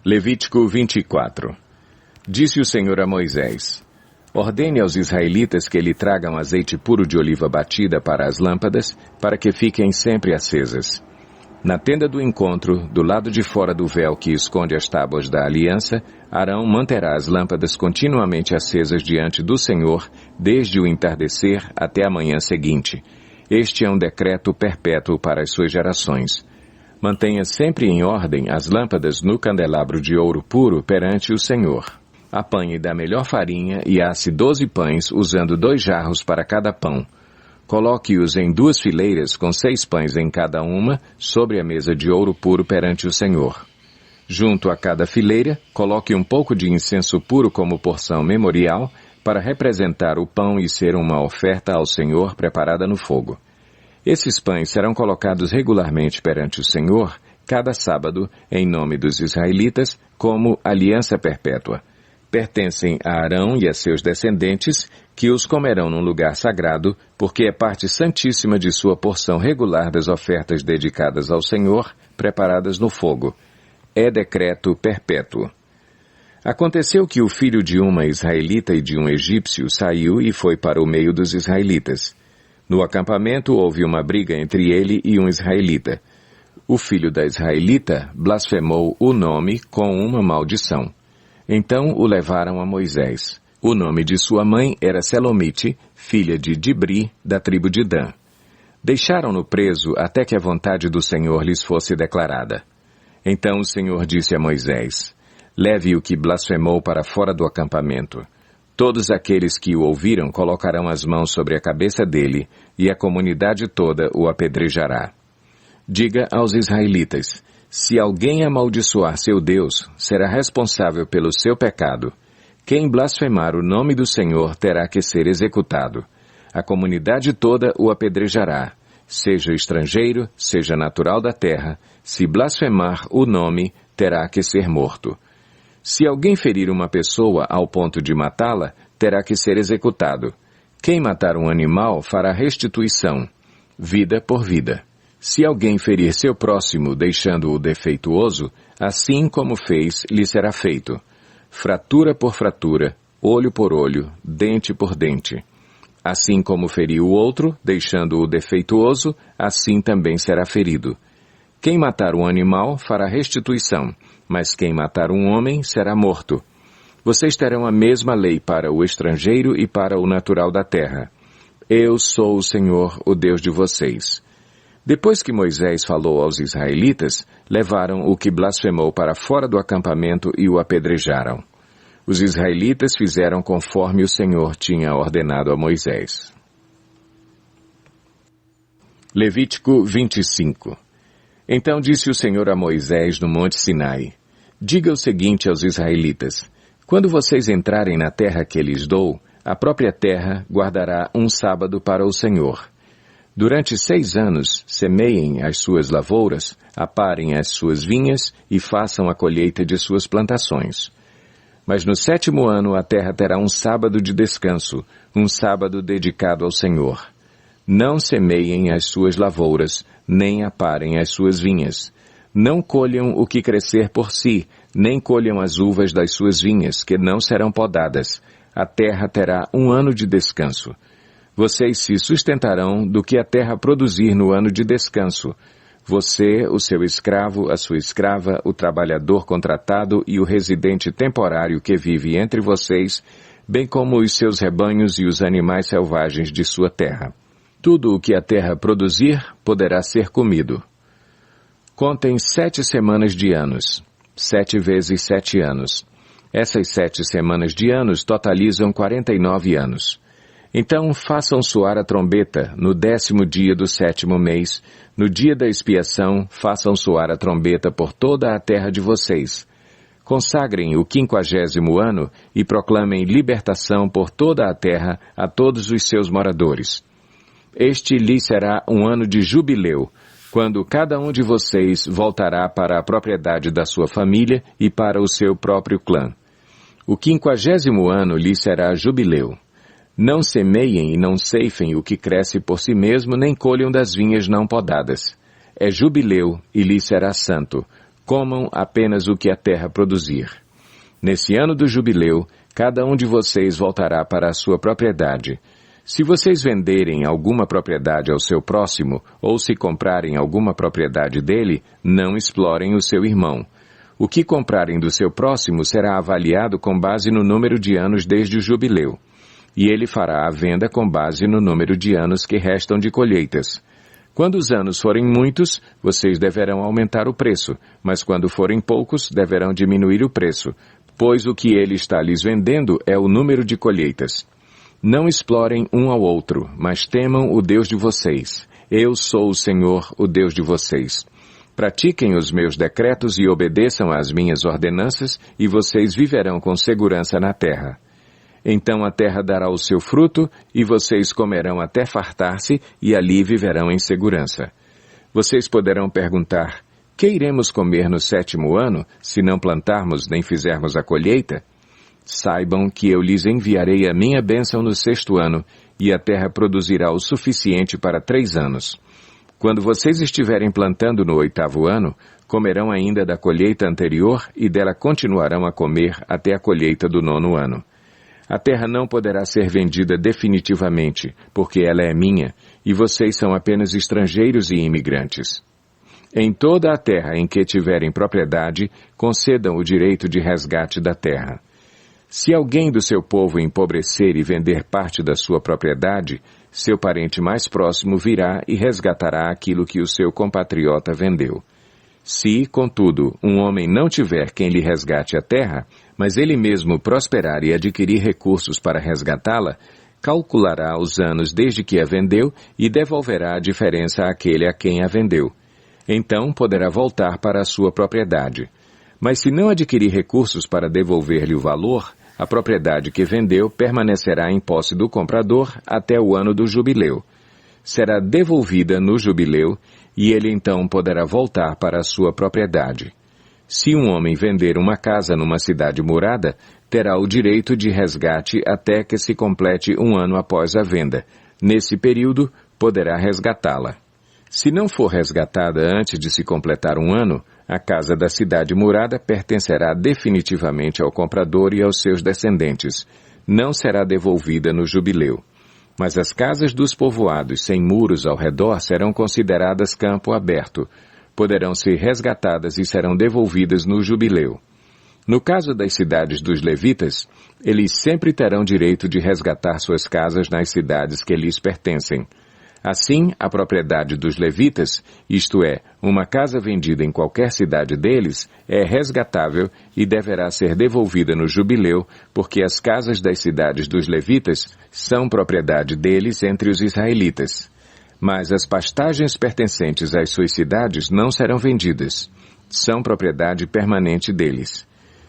Levítico 24. Disse o Senhor a Moisés: ordene aos israelitas que lhe tragam azeite puro de oliva batida para as lâmpadas, para que fiquem sempre acesas. Na tenda do encontro, do lado de fora do véu que esconde as tábuas da aliança, Arão manterá as lâmpadas continuamente acesas diante do Senhor, desde o entardecer até a manhã seguinte. Este é um decreto perpétuo para as suas gerações. Mantenha sempre em ordem as lâmpadas no candelabro de ouro puro perante o Senhor. Apanhe da melhor farinha e asse 12 pães, usando 2 jarros para cada pão. Coloque-os em 2 fileiras com 6 pães em cada uma, sobre a mesa de ouro puro perante o Senhor. Junto a cada fileira, coloque um pouco de incenso puro como porção memorial, para representar o pão e ser uma oferta ao Senhor preparada no fogo. Esses pães serão colocados regularmente perante o Senhor, cada sábado, em nome dos israelitas, como aliança perpétua. Pertencem a Arão e a seus descendentes, que os comerão num lugar sagrado, porque é parte santíssima de sua porção regular das ofertas dedicadas ao Senhor, preparadas no fogo. É decreto perpétuo. Aconteceu que o filho de uma israelita e de um egípcio saiu e foi para o meio dos israelitas. No acampamento houve uma briga entre ele e um israelita. O filho da israelita blasfemou o nome com uma maldição. Então o levaram a Moisés. O nome de sua mãe era Selomite, filha de Dibri, da tribo de Dan. Deixaram-no preso até que a vontade do Senhor lhes fosse declarada. Então o Senhor disse a Moisés: leve o que blasfemou para fora do acampamento. Todos aqueles que o ouviram colocarão as mãos sobre a cabeça dele, e a comunidade toda o apedrejará. Diga aos israelitas: se alguém amaldiçoar seu Deus, será responsável pelo seu pecado. Quem blasfemar o nome do Senhor terá que ser executado. A comunidade toda o apedrejará, seja estrangeiro, seja natural da terra. Se blasfemar o nome, terá que ser morto. Se alguém ferir uma pessoa ao ponto de matá-la, terá que ser executado. Quem matar um animal fará restituição, vida por vida. Se alguém ferir seu próximo deixando-o defeituoso, assim como fez, lhe será feito. Fratura por fratura, olho por olho, dente por dente. Assim como feriu o outro, deixando-o defeituoso, assim também será ferido. Quem matar um animal fará restituição, mas quem matar um homem será morto. Vocês terão a mesma lei para o estrangeiro e para o natural da terra. Eu sou o Senhor, o Deus de vocês. Depois que Moisés falou aos israelitas, levaram o que blasfemou para fora do acampamento e o apedrejaram. Os israelitas fizeram conforme o Senhor tinha ordenado a Moisés. Levítico 25. Então disse o Senhor a Moisés no monte Sinai: diga o seguinte aos israelitas: quando vocês entrarem na terra que lhes dou, a própria terra guardará um sábado para o Senhor. Durante 6 anos, semeiem as suas lavouras, aparem as suas vinhas e façam a colheita de suas plantações. Mas no 7º ano a terra terá um sábado de descanso, um sábado dedicado ao Senhor. Não semeiem as suas lavouras, nem aparem as suas vinhas. Não colham o que crescer por si, nem colham as uvas das suas vinhas, que não serão podadas. A terra terá um ano de descanso. Vocês se sustentarão do que a terra produzir no ano de descanso. Você, o seu escravo, a sua escrava, o trabalhador contratado e o residente temporário que vive entre vocês, bem como os seus rebanhos e os animais selvagens de sua terra. Tudo o que a terra produzir poderá ser comido. Contem 7 semanas de anos. 7 vezes 7 anos. Essas 7 semanas de anos totalizam 49 anos. Então façam soar a trombeta no 10º dia do 7º mês. No dia da expiação, façam soar a trombeta por toda a terra de vocês. Consagrem o 50º ano e proclamem libertação por toda a terra a todos os seus moradores. Este lhes será um ano de jubileu, quando cada um de vocês voltará para a propriedade da sua família e para o seu próprio clã. O 50º ano lhes será jubileu. Não semeiem e não ceifem o que cresce por si mesmo, nem colham das vinhas não podadas. É jubileu e lhes será santo. comam apenas o que a terra produzir. Nesse ano do jubileu, cada um de vocês voltará para a sua propriedade. Se vocês venderem alguma propriedade ao seu próximo, ou se comprarem alguma propriedade dele, não explorem o seu irmão. O que comprarem do seu próximo será avaliado com base no número de anos desde o jubileu, e ele fará a venda com base no número de anos que restam de colheitas. Quando os anos forem muitos, vocês deverão aumentar o preço, mas quando forem poucos, deverão diminuir o preço, pois o que ele está lhes vendendo é o número de colheitas. Não explorem um ao outro, mas temam o Deus de vocês. Eu sou o Senhor, o Deus de vocês. Pratiquem os meus decretos e obedeçam às minhas ordenanças, e vocês viverão com segurança na terra. Então a terra dará o seu fruto, e vocês comerão até fartar-se, e ali viverão em segurança. Vocês poderão perguntar: que iremos comer no 7º ano, se não plantarmos nem fizermos a colheita? Saibam que eu lhes enviarei a minha bênção no 6º ano, e a terra produzirá o suficiente para 3 anos. Quando vocês estiverem plantando no 8º ano, comerão ainda da colheita anterior, e dela continuarão a comer até a colheita do 9º ano. A terra não poderá ser vendida definitivamente, porque ela é minha, e vocês são apenas estrangeiros e imigrantes. Em toda a terra em que tiverem propriedade, concedam o direito de resgate da terra. Se alguém do seu povo empobrecer e vender parte da sua propriedade, seu parente mais próximo virá e resgatará aquilo que o seu compatriota vendeu. Se, contudo, um homem não tiver quem lhe resgate a terra, mas ele mesmo prosperar e adquirir recursos para resgatá-la, calculará os anos desde que a vendeu e devolverá a diferença àquele a quem a vendeu. Então poderá voltar para a sua propriedade. Mas se não adquirir recursos para devolver-lhe o valor, a propriedade que vendeu permanecerá em posse do comprador até o ano do jubileu. Será devolvida no jubileu, e ele então poderá voltar para a sua propriedade. Se um homem vender uma casa numa cidade murada, terá o direito de resgate até que se complete 1 ano após a venda. Nesse período, poderá resgatá-la. Se não for resgatada antes de se completar 1 ano, a casa da cidade murada pertencerá definitivamente ao comprador e aos seus descendentes. Não será devolvida no jubileu. Mas as casas dos povoados sem muros ao redor serão consideradas campo aberto. Poderão ser resgatadas e serão devolvidas no jubileu. No caso das cidades dos levitas, eles sempre terão direito de resgatar suas casas nas cidades que lhes pertencem. Assim, a propriedade dos levitas, isto é, uma casa vendida em qualquer cidade deles, é resgatável e deverá ser devolvida no jubileu, porque as casas das cidades dos levitas são propriedade deles entre os israelitas. Mas as pastagens pertencentes às suas cidades não serão vendidas. São propriedade permanente deles.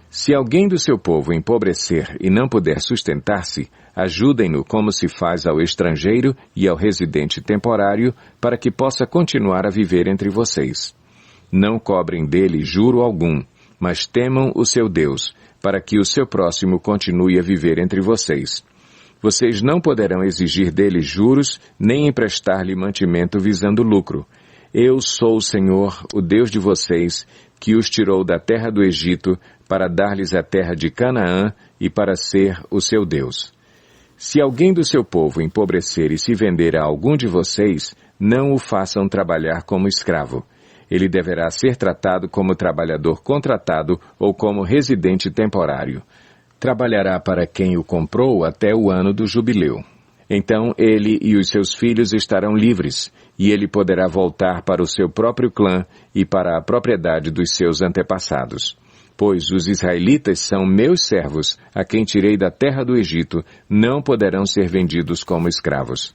Se alguém do seu povo empobrecer e não puder sustentar-se, ajudem-no como se faz ao estrangeiro e ao residente temporário, para que possa continuar a viver entre vocês. Não cobrem dele juro algum, mas temam o seu Deus, para que o seu próximo continue a viver entre vocês. Vocês não poderão exigir dele juros, nem emprestar-lhe mantimento visando lucro. Eu sou o Senhor, o Deus de vocês, que os tirou da terra do Egito, para dar-lhes a terra de Canaã e para ser o seu Deus. Se alguém do seu povo empobrecer e se vender a algum de vocês, não o façam trabalhar como escravo. Ele deverá ser tratado como trabalhador contratado ou como residente temporário. Trabalhará para quem o comprou até o ano do jubileu. Então ele e os seus filhos estarão livres, e ele poderá voltar para o seu próprio clã e para a propriedade dos seus antepassados. Pois os israelitas são meus servos, a quem tirei da terra do Egito, não poderão ser vendidos como escravos.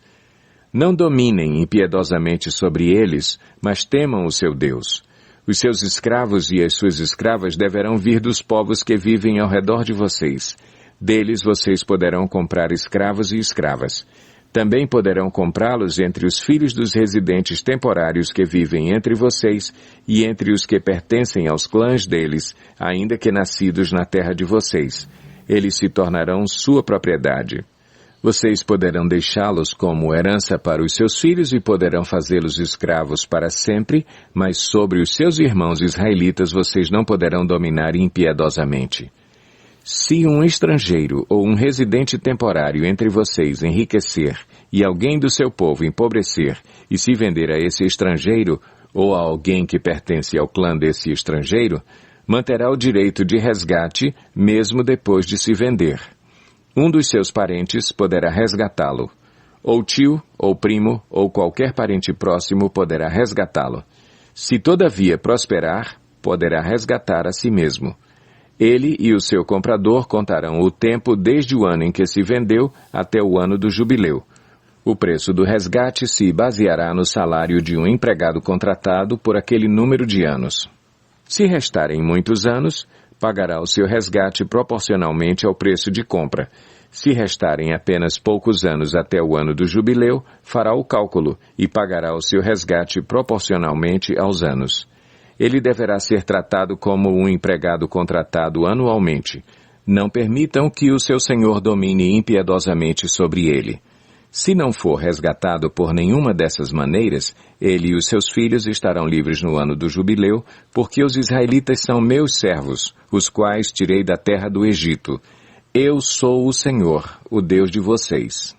Não dominem impiedosamente sobre eles, mas temam o seu Deus. Os seus escravos e as suas escravas deverão vir dos povos que vivem ao redor de vocês. Deles vocês poderão comprar escravos e escravas. Também poderão comprá-los entre os filhos dos residentes temporários que vivem entre vocês e entre os que pertencem aos clãs deles, ainda que nascidos na terra de vocês. Eles se tornarão sua propriedade. Vocês poderão deixá-los como herança para os seus filhos e poderão fazê-los escravos para sempre, mas sobre os seus irmãos israelitas vocês não poderão dominar impiedosamente. Se um estrangeiro ou um residente temporário entre vocês enriquecer e alguém do seu povo empobrecer e se vender a esse estrangeiro ou a alguém que pertence ao clã desse estrangeiro, manterá o direito de resgate mesmo depois de se vender. Um dos seus parentes poderá resgatá-lo. Ou tio, ou primo, ou qualquer parente próximo poderá resgatá-lo. Se todavia prosperar, poderá resgatar a si mesmo. Ele e o seu comprador contarão o tempo desde o ano em que se vendeu até o ano do jubileu. O preço do resgate se baseará no salário de um empregado contratado por aquele número de anos. Se restarem muitos anos, pagará o seu resgate proporcionalmente ao preço de compra. Se restarem apenas poucos anos até o ano do jubileu, fará o cálculo e pagará o seu resgate proporcionalmente aos anos. Ele deverá ser tratado como um empregado contratado anualmente. Não permitam que o seu senhor domine impiedosamente sobre ele. Se não for resgatado por nenhuma dessas maneiras, ele e os seus filhos estarão livres no ano do jubileu, porque os israelitas são meus servos, os quais tirei da terra do Egito. Eu sou o Senhor, o Deus de vocês.